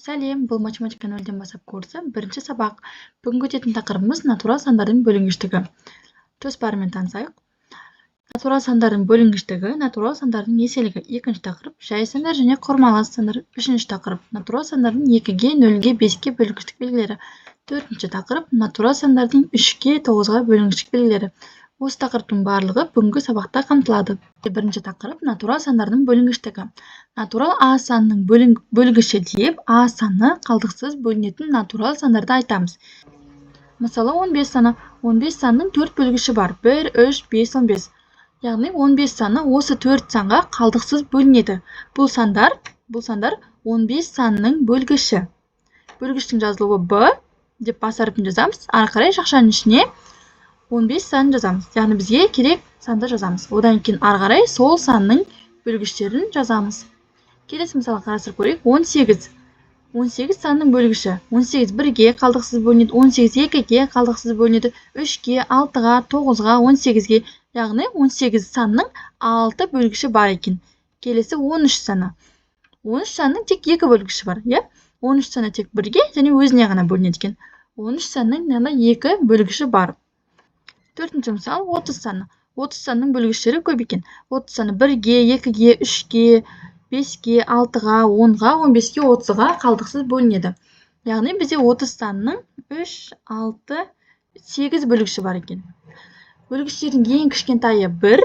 Сәлем, бұл математика нөлден бастап курсы бірінші сабақ. Бүгінгі өтетін тақырыбымыз натурал сандардың бөлінгіштігі. Жоспарымен танысайық. Натурал сандардың бөлінгіштігі, натурал сандардың еселігі. Екінші тақырып жай сандар және құрмалас сандар. Үшінші тақырып натурал сандардың 2-ге, 0-ге, 5-ге бөлінгіштік белгілері. Төртінші тақырып натурал сандардың 3-ге, 9-ға бөлінгіштік белгілері. Осы тақырыптың барлығы бүгінгі сабақта қамтылады. Бірінші тақырып натурал сандардың бөлінгіштігі. Натурал а санының бөлгіші деп а саны қалдықсыз бөлінетін натурал сандарды айтамыз. Мысалы 15 саны. 15 санның 4 бөлгіші бар. 1, 3, 5, 15. Яғни 15 саны осы 4 санға қалдықсыз бөлінеді. Бұл сандар 15 санның бөлгіші. Бөлгіштің жазылуы Б деп бас әрпін жазамыз. Ары қарай жақшаның ішіне 15 санын жазамыз. Яғни бізге керек санды жазамыз. Одан кейін ары қарай сол санның бөлгіштерін жазамыз. Келесі мысалы қарастырып көрейік. 18. 18 санның бөлгіші. 18 1-ге қалдықсыз бөлінеді, 18 2-ге қалдықсыз бөлінеді, 3-ге, 6-ға, 9-ға, 18-ге. Яғни 18 санның 6 бөлгіші бар екен. Келесі 13 саны. 13 санның тек 2 бөлгіші бар. 13 саны тек 1-ге және өзіне ғана бөлінеді екен. 13 санның 2 бөлгіші бар. Төртінші мысал 30 саны. 30 санның бөлгіштері көп екен. 30 саны 1-ге, 2-ге, 3-ге, 5-ге, 6-ға, 10-ға, 15-ге, 30-ға қалдықсыз бөлінеді. Яғни бізде 30 санның 3, 6, 8 бөлгіші бар екен. Бөлгіштердің ең кішкентайы 1.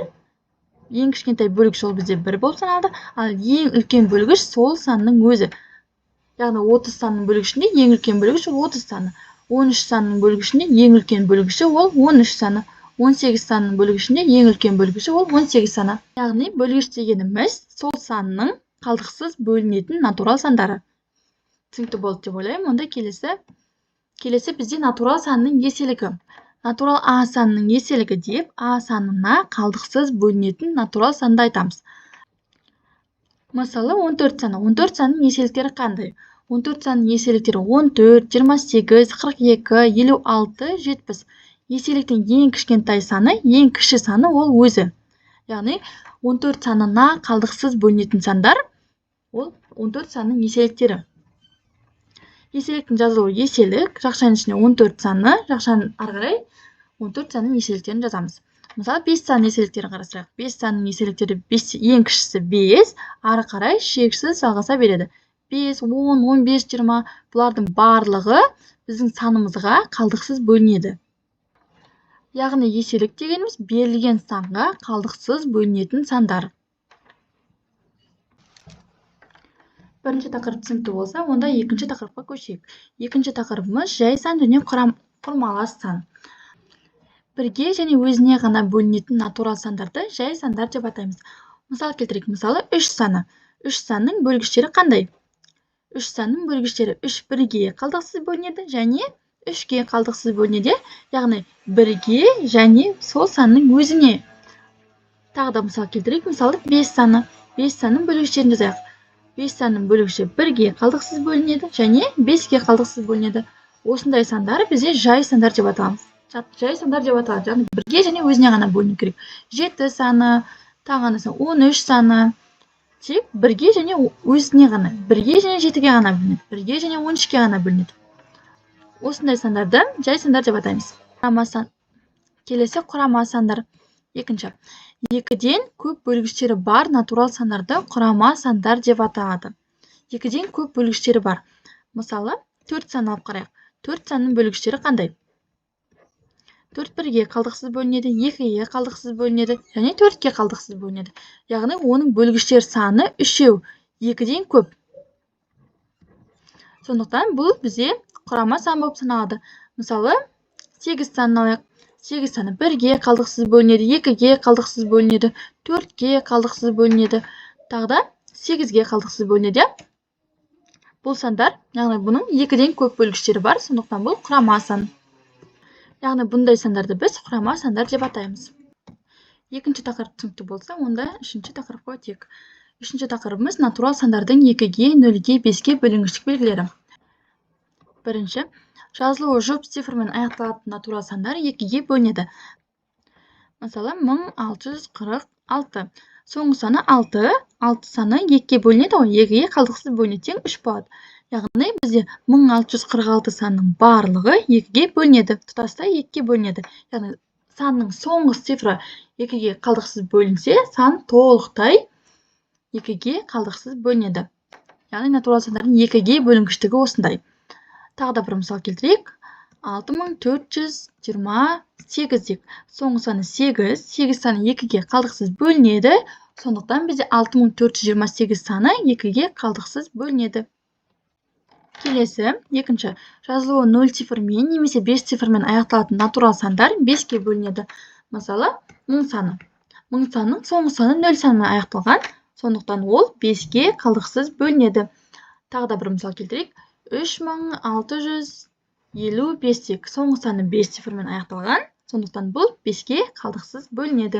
Ең кішкентай бөлгіш ол бізде 1 болып саналады. Ал ең үлкен бөлгіш сол санның өзі. Яғни 30 санның бөлгішінде ең үлкен бөлгіш ол 30 саны. 13 санның бөлгішінде ең үлкен бөлгіші ол 13 саны. 18 санның бөлгішінде ең үлкен бөлгіші ол 18 саны. Яғни бөлгіш дегеніміз сол санның қалдықсыз бөлінетін натурал сандары. Түсінікті болды деп ойлаймын. Онда келесі бізде натурал санның еселігі. Натурал а санның еселігі деп а санына қалдықсыз бөлінетін натурал санды айтамыз. Мысалы 14 саны. 14 санның еселіктері қандай? 14 санның еселіктері 14, 28, 42, 56, 70. Еселіктің ең кішкентай саны, ең кіші саны ол өзі. Яғни 14 санына қалдықсыз бөлінетін сандар ол 14 санның еселіктері. Еселіктің жазылуы еселік, жақшаның ішіне 14 саны, жақшаның ары қарай 14 санның еселіктерін жазамыз. Мысалы 5 санның еселіктерін қарастырайық. 5 санның еселіктері ең кішісі 5, ары қарай шексіз жалғаса береді. 5, 10, 15, 20 бұлардың барлығы біздің санымызға қалдықсыз бөлінеді. Яғни еселік дегеніміз берілген санға қалдықсыз бөлінетін сандар. Бірінші тақырып түсінікті болса, онда екінші тақырыпқа көшейік. Екінші тақырыбымыз жай сан және құрмалас сан. Бірге және өзіне ғана бөлінетін натурал сандарды жай сандар деп атаймыз. Мысал келтірейік. Мысалы 3 саны. 3 санның бөлгіштері қандай? 3 санның бөлгіштері 3 1-ге қалдықсыз бөлінеді және 3-ге қалдықсыз бөлінеді. Яғни 1-ге және сол санның өзіне. Тағы да мысал келтірейік. Мысалы 5 саны. 5 санның бөлгіштерін жазайық. 5 санның бөлгіші 1-ге қалдықсыз бөлінеді және 5-ге қалдықсыз бөлінеді. Осындай сандар бізде жай сандар деп аталамыз. Жай сандар деп аталады. Яғни 1-ге және өзіне ғана бөліну керек. 7 саны, тағы 13 саны тек 1-ге және өзіне ғана, 1-ге және 7-ге ғана бөлінеді, 1-ге және 13-ге ғана бөлінеді. Осындай сандарды жай сандар деп атаймыз. Келесі құрама сандар. Екінші. 2-ден көп бөлгіштері бар натурал сандарды құрама сандар деп аталады. 2-ден көп бөлгіштері бар. Мысалы, 4 сан алып қарайық. 4 санның бөлгіштері қандай? 4 1-ге қалдықсыз бөлінеді, 2-ге қалдықсыз бөлінеді және 4-ге қалдықсыз бөлінеді. Яғни оның бөлгіштер саны 3, 2-ден көп. Сондықтан бұл бізде құрама сан болып саналады. Мысалы 8 санын алайық. 8 саны 1-ге қалдықсыз бөлінеді, 2-ге қалдықсыз бөлінеді, 4-ге қалдықсыз бөлінеді, тағы да 8-ге қалдықсыз бөлінеді. Бұл сандар, яғни бұның 2-ден көп бөлгіштері бар, сондықтан бұл құрама сан. Яғни бұндай сандарды біз құрама сандар деп атаймыз. Екінші тақырып түсінікті болса, онда үшінші тақырыпқа өтейік. Үшінші тақырыбымыз натурал сандардың 2-ге, 0-ге, 5-ге бөлінгіштік белгілері. Бірінші, жазылуы жұп цифрмен аяқталатын натурал сандар 2-ге бөлінеді. Мысалы, 1646. Соңғы саны 6. 6 саны 2-ге бөлінеді, 2-ге қалдықсыз бөлінеді, тең 3 болады. яғни бізде 1646 санның барлығы 2-ге бөлінеді, тұтастай 2-ге бөлінеді. Яғни санның соңғы цифры 2-ге қалдықсыз бөлінсе, сан толықтай 2-ге қалдықсыз бөлінеді. Яғни натурал сандардың 2-ге бөлінгіштігі осындай. Тағы да бір мысал келтірейік. 6428 дейік. Соңғы саны 8, 8 саны 2-ге қалдықсыз бөлінеді. Сондықтан бізде 6428 саны 2-ге қалдықсыз бөлінеді. Келесі, екінші, жазылуы 0 цифрмен немесе 5 цифрмен аяқталатын натурал сандар 5-ге бөлінеді. Мысалы, 1000 саны. 1000 санның соңғы саны 0 санымен аяқталған, сондықтан ол 5-ге қалдықсыз бөлінеді. Тағы да бір мысал келтірейік. 3655 дейік. Соңғы саны 5 цифрмен аяқталған, сондықтан бұл 5-ге қалдықсыз бөлінеді.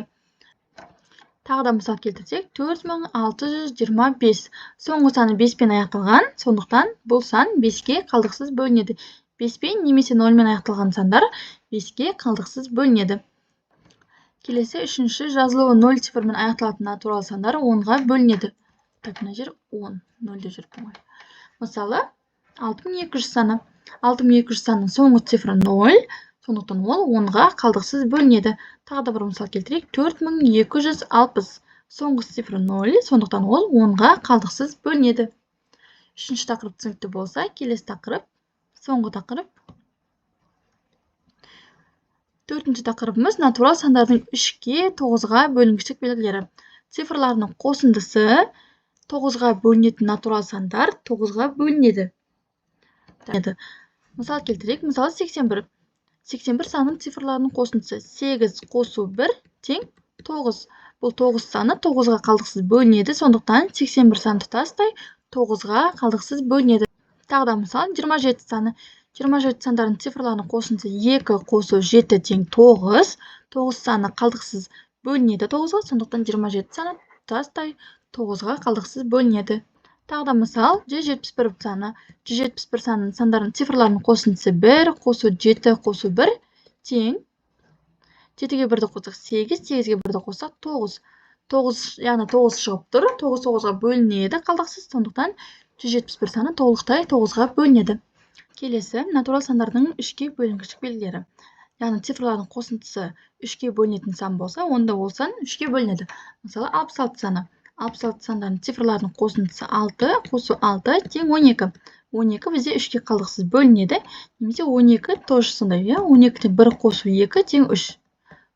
Тағы да мысал келтірсек, 4625. Соңғы саны 5-пен аяқталған, сондықтан бұл сан 5-ге қалдықсыз бөлінеді. 5-пен немесе 0-мен аяқталған сандар 5-ге қалдықсыз бөлінеді. Келесі, үшінші, жазылуы 0 цифрмен аяқталатын натурал сандар 10-ға бөлінеді. Так, мына жер 10, 0-де жүріп. Мысалы, 6200 саны. 6200 санның соңғы цифры 0, сондықтан ол 10-ға қалдықсыз бөлінеді. Тағы да бір мысал келтірейік. 4260. Соңғы цифры 0, сондықтан ол 10-ға қалдықсыз бөлінеді. Үшінші тақырып түсінікті болса, келесі тақырып, соңғы тақырып. Төртінші тақырыбымыз натурал сандардың 3-ге 9-ға бөлінгіштік белгілері. Цифрларының қосындысы 9-ға бөлінетін натурал сандар 9-ға бөлінеді. Мысал келтірейік. Мысалы 81. 81 санның цифрларының қосындысы 8 қосу 1 тең 9. Бұл 9 саны 9-ға қалдықсыз бөлінеді, сондықтан 81 саны тұтастай 9-ға қалдықсыз бөлінеді. Тағы да мысал 27 саны. 27 сандардың цифрларының қосындысы 2 қосу 7 тең 9. 9 саны қалдықсыз бөлінеді 9-ға, сондықтан 27 саны тұтастай 9-ға қалдықсыз бөлінеді. Тағы да мысал 171 саны. 171 санның сандардың цифрларының қосындысы 1 қосу 7 қосу 1 тең 7-ге 1-ді қоссақ 8, 8-ге 1-ді қоссақ 9. 9, яғни 9 шығып тұр. 9 9-ға бөлінеді қалдықсыз, сондықтан 171 саны толықтай 9-ға бөлінеді. Келесі, натурал сандардың 3-ге бөлінгіштік белгілері. Яғни цифрлардың қосындысы 3-ге бөлінетін сан болса, онда ол сан 3-ге бөлінеді. Мысалы 66 саны. 66 сандардың цифрларының қосындысы 6 қосу 6 тең 12. 12 бізде 3-ге қалдықсыз бөлінеді, немесе 12 тоже сондай, 12-тен 1 қосу 2 тең 3.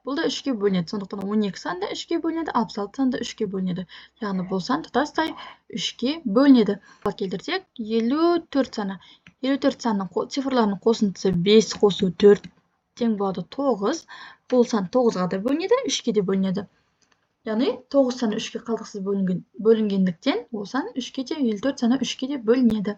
Бұл да 3-ге бөлінеді, сондықтан 12 сан да 3-ге бөлінеді, 66 сан да 3-ге бөлінеді. Яғни бұл сан тұтастай 3-ге бөлінеді. Келтірсек, 54 саны. 54 санның цифрларының қосындысы 5 қосу 4 тең болады 9. Бұл сан 9-ға да бөлінеді, 3-ге де бөлінеді. Яғни 9 саны 3-ге қалдықсыз бөлінгендіктен, ол сан 3-ге де, 54 саны 3-ге де бөлінеді.